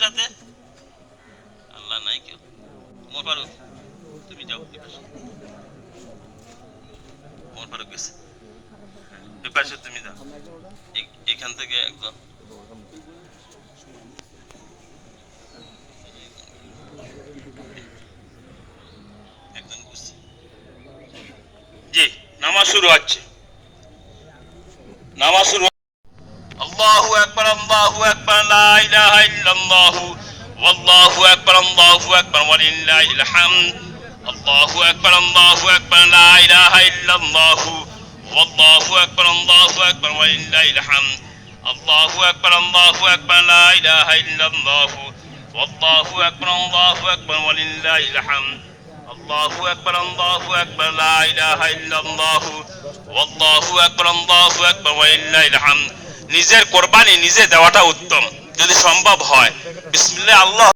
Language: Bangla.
সাহেব সাথে? আল্লাহ নাই কেউ। ওমর ফারুক তুমি যাও ওই পাশে। ওমর ফারুক গেছে ওই পাশে, তুমি যাও এখান থেকে একদম। জি, নামাজ শুরু হচ্ছে। নামাজ শুরু। আল্লাহু আকবার, আল্লাহু আকবার, লা ইলাহা ইল্লাল্লাহু ওয়াল্লাহু আকবার, আল্লাহু আকবার ওয়ালিল্লাহিল হামদ। আল্লাহু আকবার, আল্লাহু আকবার, লা ইলাহা ইল্লাল্লাহু ওয়াল্লাহু আকবার, আল্লাহু আকবার ওয়ালিল্লাহিল হামদ। আল্লাহু আকবার, আল্লাহু আকবার, লা ইলাহা ইল্লাল্লাহু ওয়াল্লাহু আকবার, আল্লাহু আকবার ওয়ালিল্লাহিল হামদ। আল্লাহু আকবার, আল্লাহু আকবার, লা ইলাহা ইল্লাল্লাহু ওয়াল্লাহু আকবার, আল্লাহু আকবার ওয়ালিল্লাহিল হামদ। নিজের কোরবানি নিজে দেওয়াটা উত্তম যদি সম্ভব হয়। বিসমিল্লাহ। আল্লাহ